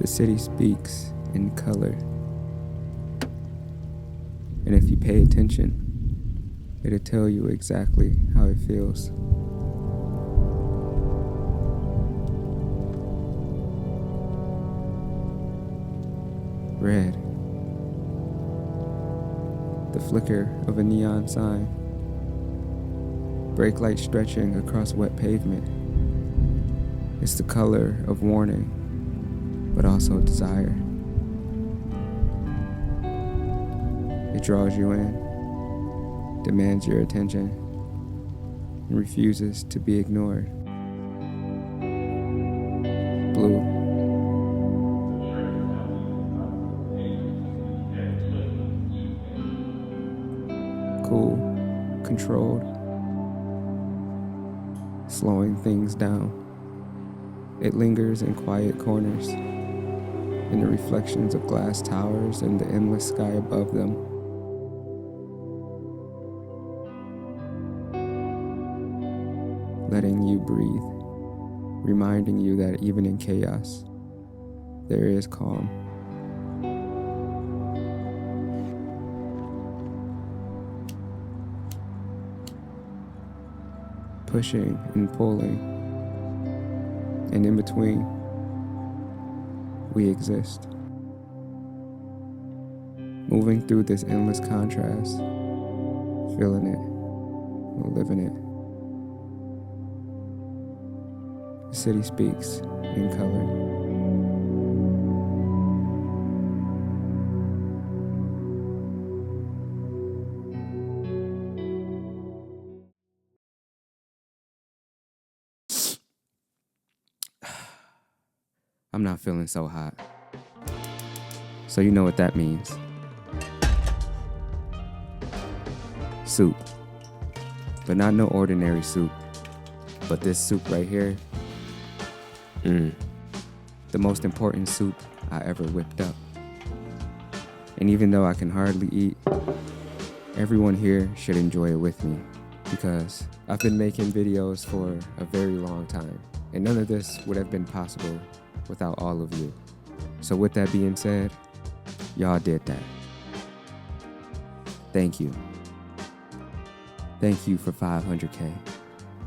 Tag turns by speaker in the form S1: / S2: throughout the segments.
S1: The city speaks in color. And if you pay attention, it'll tell you exactly how it feels. Red. The flicker of a neon sign. Brake light stretching across wet pavement. It's the color of warning, but also desire. It draws you in, demands your attention, and refuses to be ignored. Blue. Cool, controlled, slowing things down. It lingers in quiet corners, in the reflections of glass towers and the endless sky above them. Letting you breathe, reminding you that even in chaos, there is calm. Pushing and pulling, and in between, we exist. Moving through this endless contrast, feeling it, living it. The city speaks in color. I'm not feeling so hot. So you know what that means. Soup. But not no ordinary soup. But this soup right here, the most important soup I ever whipped up. And even though I can hardly eat, everyone here should enjoy it with me, because I've been making videos for a very long time, and none of this would have been possible without all of you. So with that being said, y'all did that. Thank you. Thank you for 500K.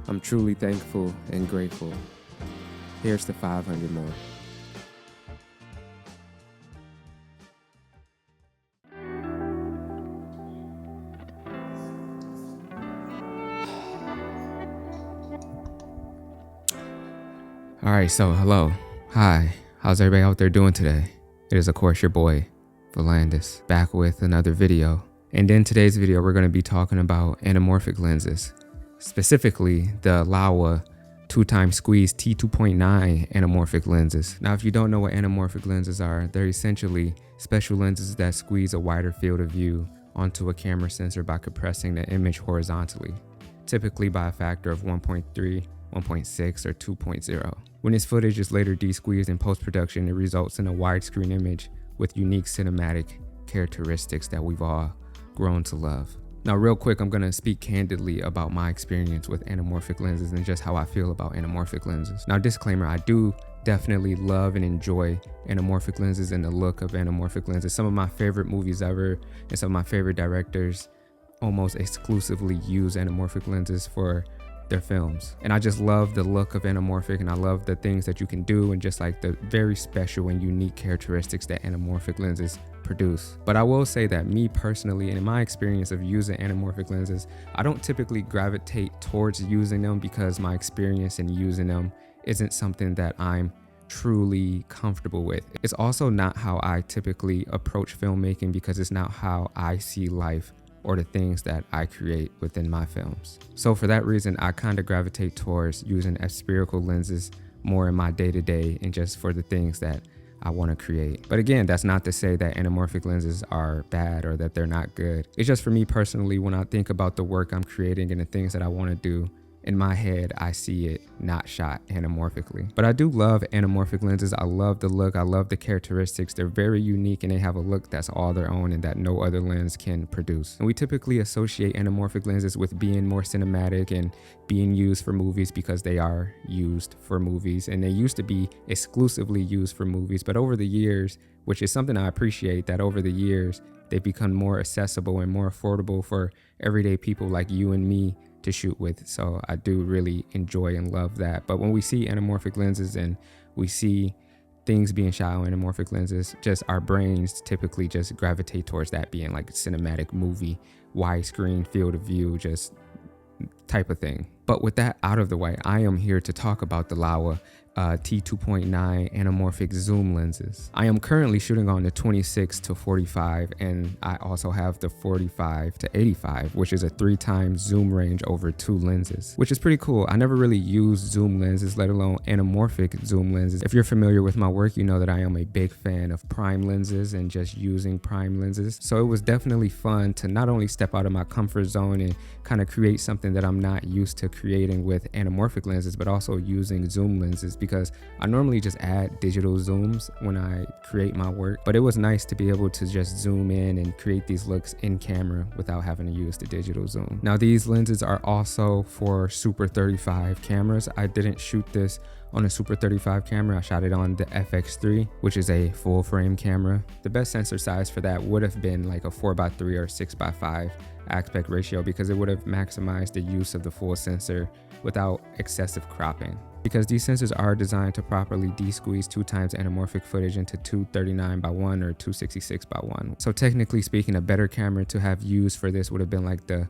S1: I'm truly thankful and grateful. Here's to 500 more. All right, so hello. Hi. How's everybody out there doing today? It is, of course, your boy, Volandis, back with another video. And in today's video, we're going to be talking about anamorphic lenses, specifically the Laowa 2x Squeeze T2.9 anamorphic lenses. Now, if you don't know what anamorphic lenses are, they're essentially special lenses that squeeze a wider field of view onto a camera sensor by compressing the image horizontally, typically by a factor of 1.3, 1.6, or 2.0. When this footage is later de-squeezed in post-production, it results in a widescreen image with unique cinematic characteristics that we've all grown to love. Now, real quick, I'm gonna speak candidly about my experience with anamorphic lenses and just how I feel about anamorphic lenses. Now, disclaimer, I do definitely love and enjoy anamorphic lenses and the look of anamorphic lenses. Some of my favorite movies ever and some of my favorite directors almost exclusively use anamorphic lenses for their films. And I just love the look of anamorphic, and I love the things that you can do, and just like the very special and unique characteristics that anamorphic lenses produce. But I will say that me personally, and in my experience of using anamorphic lenses, I don't typically gravitate towards using them because my experience in using them isn't something that I'm truly comfortable with. It's also not how I typically approach filmmaking, because it's not how I see life or the things that I create within my films. So for that reason, I kind of gravitate towards using spherical lenses more in my day-to-day and just for the things that I want to create. But again, that's not to say that anamorphic lenses are bad or that they're not good. It's just for me personally, when I think about the work I'm creating and the things that I want to do, in my head, I see it not shot anamorphically. But I do love anamorphic lenses. I love the look. I love the characteristics. They're very unique and they have a look that's all their own and that no other lens can produce. And we typically associate anamorphic lenses with being more cinematic and being used for movies because they are used for movies. And they used to be exclusively used for movies. But over the years, which is something I appreciate, that over the years, they've become more accessible and more affordable for everyday people like you and me to shoot with. So I do really enjoy and love that. But when we see anamorphic lenses and we see things being shot on anamorphic lenses, just our brains typically just gravitate towards that being like a cinematic movie, widescreen field of view, just type of thing. But with that out of the way, I am here to talk about the Laowa T2.9 anamorphic zoom lenses. I am currently shooting on the 26 to 45, and I also have the 45 to 85, which is a 3x zoom range over 2 lenses, which is pretty cool. I never really used zoom lenses, let alone anamorphic zoom lenses. If you're familiar with my work, you know that I am a big fan of prime lenses and just using prime lenses. So it was definitely fun to not only step out of my comfort zone and kind of create something that I'm not used to creating with anamorphic lenses, but also using zoom lenses, because I normally just add digital zooms when I create my work. But it was nice to be able to just zoom in and create these looks in camera without having to use the digital zoom. Now these lenses are also for Super 35 cameras. I didn't shoot this on a Super 35 camera. I shot it on the FX3, which is a full frame camera. The best sensor size for that would have been like a 4x3 or 6x5 aspect ratio, because it would have maximized the use of the full sensor without excessive cropping. Because these sensors are designed to properly de-squeeze 2x anamorphic footage into 239x1 or 266x1. So technically speaking, a better camera to have used for this would have been like the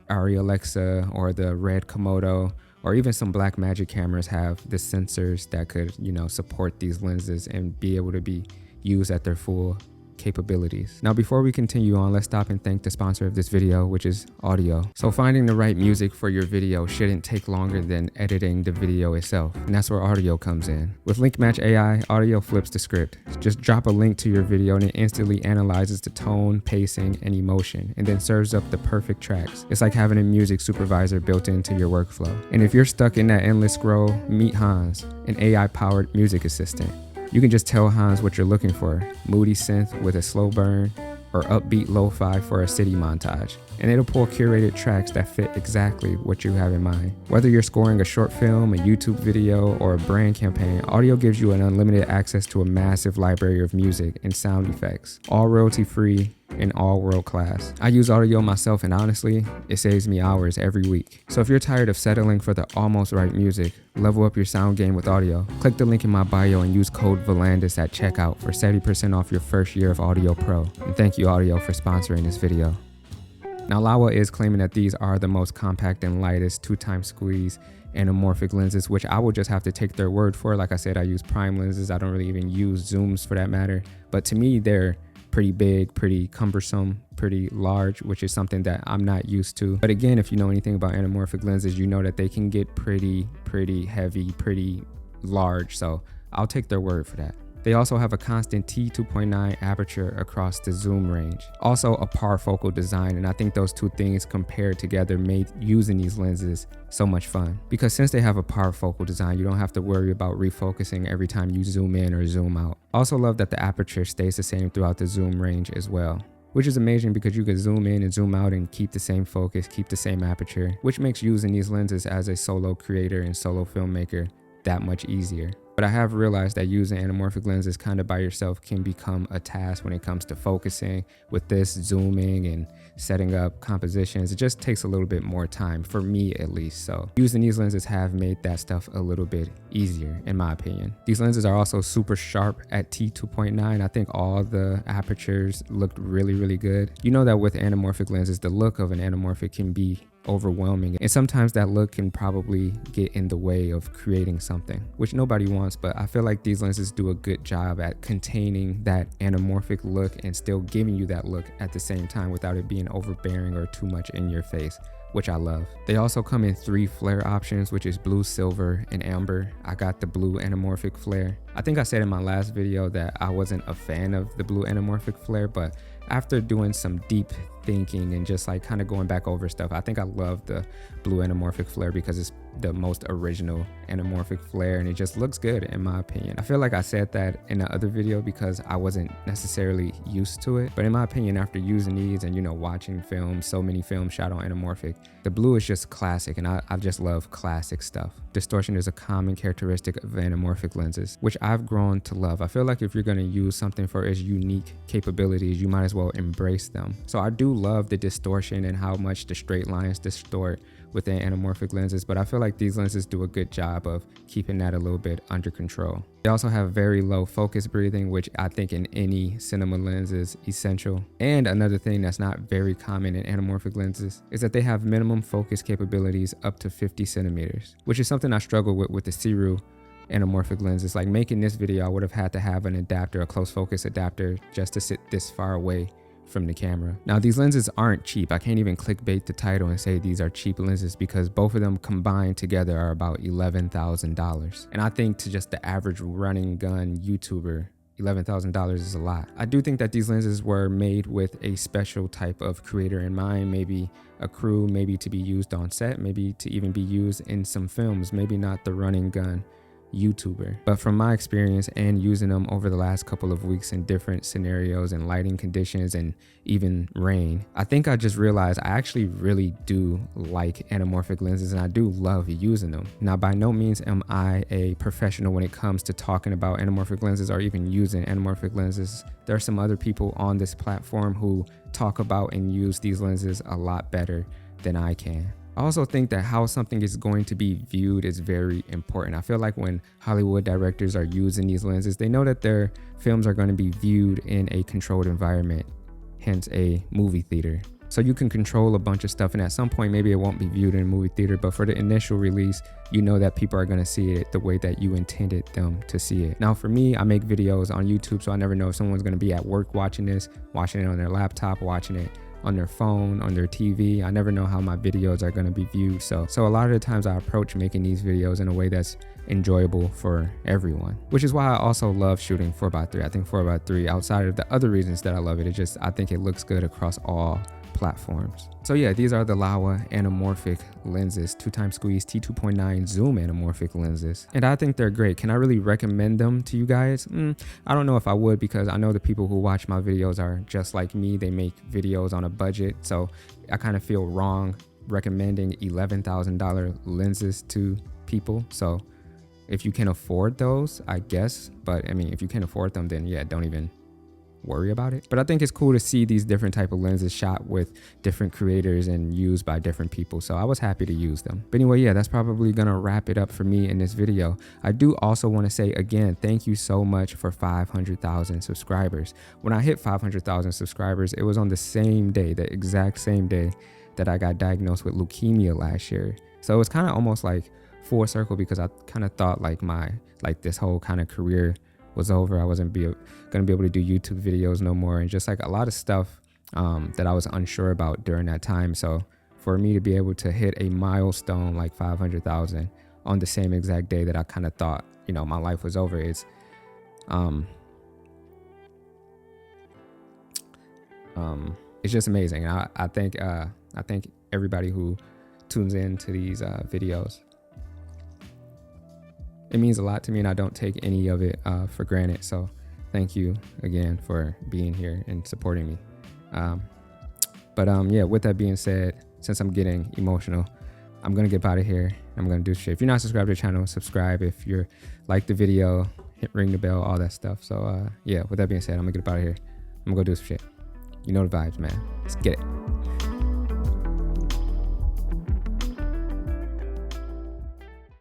S1: Arri Alexa or the Red Komodo, or even some Blackmagic cameras have the sensors that could, support these lenses and be able to be used at their full capabilities. Now, before we continue on, let's stop and thank the sponsor of this video, which is Audio. So finding the right music for your video shouldn't take longer than editing the video itself, and that's where Audio comes in. With LinkMatch AI, Audio flips the script. Just drop a link to your video and it instantly analyzes the tone, pacing, and emotion, and then serves up the perfect tracks. It's like having a music supervisor built into your workflow. And if you're stuck in that endless scroll, meet Hans, an AI-powered music assistant. You can just tell Hans what you're looking for: moody synth with a slow burn, or upbeat lo-fi for a city montage. And it'll pull curated tracks that fit exactly what you have in mind. Whether you're scoring a short film, a YouTube video, or a brand campaign, Audio gives you an unlimited access to a massive library of music and sound effects, all royalty-free and all world class. I use Audio myself, and honestly, it saves me hours every week. So if you're tired of settling for the almost right music, level up your sound game with Audio. Click the link in my bio and use code VOLANDIS at checkout for 70% off your first year of Audio Pro. And thank you, Audio, for sponsoring this video. Now, Laowa is claiming that these are the most compact and lightest 2x squeeze anamorphic lenses, which I will just have to take their word for. Like I said, I use prime lenses. I don't really even use zooms for that matter. But to me, they're pretty big, pretty cumbersome, pretty large, which is something that I'm not used to. But again, if you know anything about anamorphic lenses, you know that they can get pretty heavy, pretty large. So I'll take their word for that. They also have a constant T2.9 aperture across the zoom range. Also a parfocal design, and I think those two things compared together made using these lenses so much fun. Because since they have a parfocal design, you don't have to worry about refocusing every time you zoom in or zoom out. Also love that the aperture stays the same throughout the zoom range as well, which is amazing because you can zoom in and zoom out and keep the same focus, keep the same aperture, which makes using these lenses as a solo creator and solo filmmaker that much easier. But I have realized that using anamorphic lenses kind of by yourself can become a task when it comes to focusing. With this, zooming and setting up compositions, it just takes a little bit more time, for me at least. So using these lenses have made that stuff a little bit easier, in my opinion. These lenses are also super sharp at T2.9. I think all the apertures looked really good. You know that with anamorphic lenses, the look of an anamorphic can be overwhelming, and sometimes that look can probably get in the way of creating something, which nobody wants. But I feel like these lenses do a good job at containing that anamorphic look and still giving you that look at the same time without it being overbearing or too much in your face, which I love. They also come in 3 flare options, which is blue, silver, and amber. I got the blue anamorphic flare. I think I said in my last video that I wasn't a fan of the blue anamorphic flare, but after doing some deep thinking and just like kind of going back over stuff, I think I love the blue anamorphic flare because it's the most original anamorphic flare, and it just looks good in my opinion. I feel like I said that in the other video because I wasn't necessarily used to it, but in my opinion, after using these and watching films, so many films shot on anamorphic, the blue is just classic, and I just love classic stuff. Distortion is a common characteristic of anamorphic lenses, which I've grown to love. I feel like if you're going to use something for its unique capabilities, you might as well embrace them. So I do love the distortion and how much the straight lines distort within anamorphic lenses, but I feel like these lenses do a good job of keeping that a little bit under control. They also have very low focus breathing, which I think in any cinema lens is essential. And another thing that's not very common in anamorphic lenses is that they have minimum focus capabilities up to 50 centimeters, which is something I struggle with the Sirui anamorphic lenses. Like making this video, I would have had to have an adapter, a close focus adapter, just to sit this far away from the camera. Now these lenses aren't cheap. I can't even clickbait the title and say these are cheap lenses because both of them combined together are about $11,000. And I think to just the average running gun YouTuber, $11,000 is a lot. I do think that these lenses were made with a special type of creator in mind, maybe a crew, maybe to be used on set, maybe to even be used in some films, maybe not the running gun YouTuber. But from my experience and using them over the last couple of weeks in different scenarios and lighting conditions and even rain, I think I just realized I actually really do like anamorphic lenses, and I do love using them. Now, by no means am I a professional when it comes to talking about anamorphic lenses or even using anamorphic lenses. There are some other people on this platform who talk about and use these lenses a lot better than I can. I also think that how something is going to be viewed is very important. I feel like when Hollywood directors are using these lenses, they know that their films are going to be viewed in a controlled environment, hence a movie theater. So you can control a bunch of stuff, and at some point maybe it won't be viewed in a movie theater, but for the initial release, you know that people are going to see it the way that you intended them to see it. Now for me, I make videos on YouTube, so I never know if someone's going to be at work watching this, watching it on their laptop, watching it on their phone, on their TV. I never know how my videos are going to be viewed. So a lot of the times I approach making these videos in a way that's enjoyable for everyone, which is why I also love shooting 4x3. I think 4x3, outside of the other reasons that I love it, I think it looks good across all platforms. So yeah, these are the Laowa anamorphic lenses, 2x squeeze T2.9 zoom anamorphic lenses, and I think they're great. Can I really recommend them to you guys? I don't know if I would, because I know the people who watch my videos are just like me. They make videos on a budget, so I kind of feel wrong recommending $11,000 lenses to people. So if you can afford those, I guess, but I mean, if you can't afford them, then yeah, don't even worry about it. But I think it's cool to see these different type of lenses shot with different creators and used by different people, so I was happy to use them. But anyway, yeah, that's probably gonna wrap it up for me in this video. I do also want to say again, thank you so much for 500,000 subscribers. When I hit 500,000 subscribers, it was on the same day, the exact same day that I got diagnosed with leukemia last year. So it was kind of almost like full circle, because I kind of thought like this whole kind of career was over. I wasn't gonna be able to do YouTube videos no more, and just like a lot of stuff that I was unsure about during that time. So for me to be able to hit a milestone like 500,000 on the same exact day that I kind of thought, my life was over, it's just amazing. I think everybody who tunes in to these videos, it means a lot to me, and I don't take any of it for granted. So thank you again for being here and supporting me. Yeah, with that being said, since I'm getting emotional, I'm gonna get out of here. I'm gonna do shit. If you're not subscribed to the channel, subscribe. If you're like the video, ring the bell, all that stuff. So yeah, with that being said, I'm gonna get out of here. I'm gonna go do some shit. You know the vibes, man. Let's get it.